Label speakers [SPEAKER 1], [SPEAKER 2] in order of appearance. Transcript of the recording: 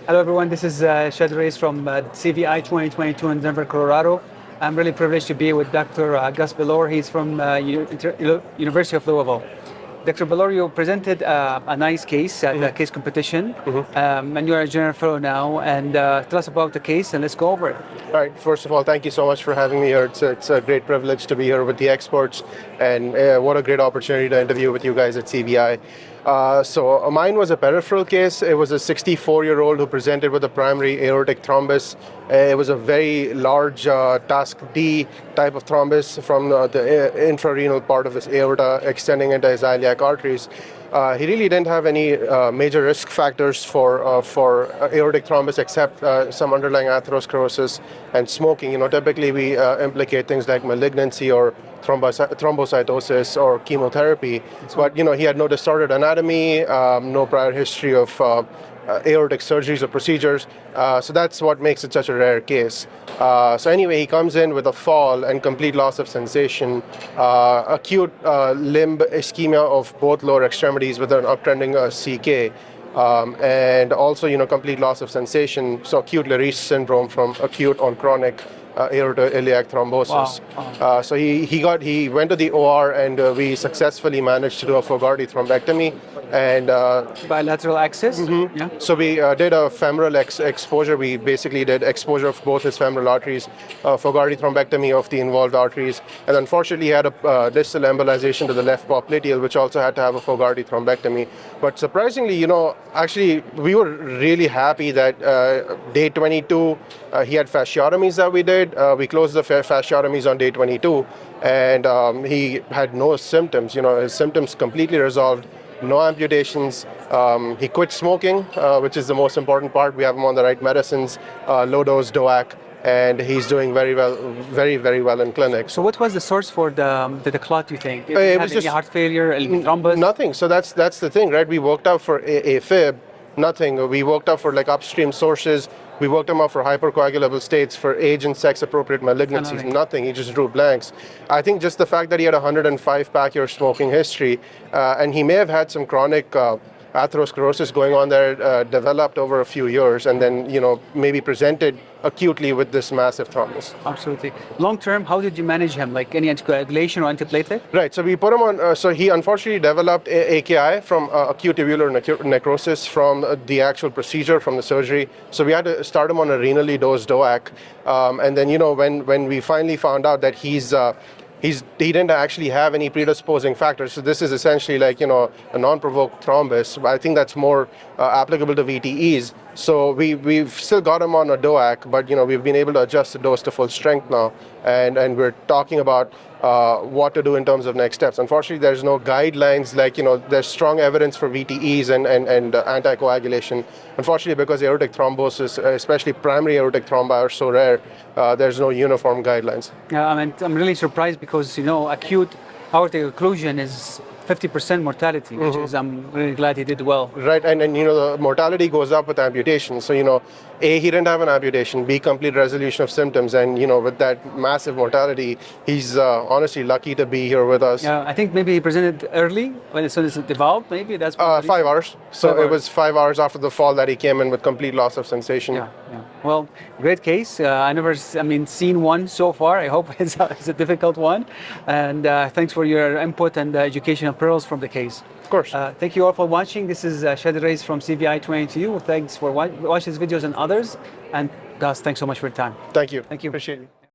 [SPEAKER 1] Hello everyone, this is Chadi Alraies from CVI 2022 in Denver, Colorado. I'm really privileged to be with Dr. Agastya Belur. He's from University of Louisville. Dr. Belur, you presented a nice case at the case competition, and you're a general fellow now, and tell us about the case and let's go over it.
[SPEAKER 2] All right, first of all, thank you so much for having me here. It's a great privilege to be here with the experts, and what a great opportunity to interview with you guys at CVI. So mine was a peripheral case. It was a 64-year-old who presented with a primary aortic thrombus. It was a very large task D type of thrombus from the infrarenal part of his aorta extending into his iliac arteries. He really didn't have any major risk factors for aortic thrombus except some underlying atherosclerosis and smoking. Typically we implicate things like malignancy or thrombocytosis or chemotherapy, but he had no distorted anatomy, no prior history of aortic surgeries or procedures, so that's what makes it such a rare case. So anyway, he comes in with a fall and complete loss of sensation, acute limb ischemia of both lower extremities with an uptrending CK, and also complete loss of sensation, so acute Leriche syndrome from acute on chronic aortoiliac thrombosis.
[SPEAKER 1] Wow.
[SPEAKER 2] So he went to the OR and we successfully managed to do a Fogarty thrombectomy and
[SPEAKER 1] bilateral access.
[SPEAKER 2] Yeah. So we did a femoral exposure. We basically did exposure of both his femoral arteries, Fogarty thrombectomy of the involved arteries, and unfortunately he had a distal embolization to the left popliteal, which also had to have a Fogarty thrombectomy. But surprisingly, actually we were really happy that day 22 he had fasciotomies that we did. We closed the fasciotomies on day 22, and he had no symptoms. His symptoms completely resolved, no amputations. He quit smoking, which is the most important part. We have him on the right medicines, low dose DOAC, and he's doing very well, very well in clinic.
[SPEAKER 1] So what was the source for the clot, you think?
[SPEAKER 2] It was just
[SPEAKER 1] heart failure, thrombus?
[SPEAKER 2] Nothing. So that's the thing, right? We worked out for AFib, nothing. We worked out for upstream sources. We worked him out for hypercoagulable states, for age and sex appropriate malignancies, nothing. He just drew blanks. I think just the fact that he had a 105 pack year smoking history, and he may have had some chronic atherosclerosis going on there, developed over a few years, and then maybe presented acutely with this massive thrombus.
[SPEAKER 1] Absolutely. Long term, how did you manage him? Like any anticoagulation or antiplatelet?
[SPEAKER 2] Right. So we put him on. So he unfortunately developed AKI from acute tubular necrosis from the actual procedure, from the surgery. So we had to start him on a renally dosed DOAC, and then when we finally found out that he didn't actually have any predisposing factors. So this is essentially a non-provoked thrombus. I think that's more applicable to VTEs. So we've still got him on a DOAC, but we've been able to adjust the dose to full strength now, and we're talking about what to do in terms of next steps. Unfortunately, there's no guidelines there's strong evidence for VTEs and anticoagulation. Unfortunately, because aortic thrombosis, especially primary aortic thrombi, are so rare, there's no uniform guidelines.
[SPEAKER 1] Yeah, I'm really surprised because acute aortic occlusion is 50% mortality, which is, I'm really glad he did well.
[SPEAKER 2] Right, and the mortality goes up with amputation. So, A, he didn't have an amputation, B, complete resolution of symptoms, and, with that massive mortality, he's honestly lucky to be here with us.
[SPEAKER 1] Yeah, I think maybe he presented early, as soon as it developed, maybe that's
[SPEAKER 2] 5 hours. So it was 5 hours after the fall that he came in with complete loss of sensation.
[SPEAKER 1] Yeah. Well, great case. I never, seen one so far. I hope it's a difficult one. And thanks for your input and educational pearls from the case.
[SPEAKER 2] Of course.
[SPEAKER 1] Thank you all for watching. This is Chadi Alraies from CVI 22. Thanks for watching these videos and others. And Gus, thanks so much for your time.
[SPEAKER 2] Thank you.
[SPEAKER 1] Thank you.
[SPEAKER 2] Appreciate it.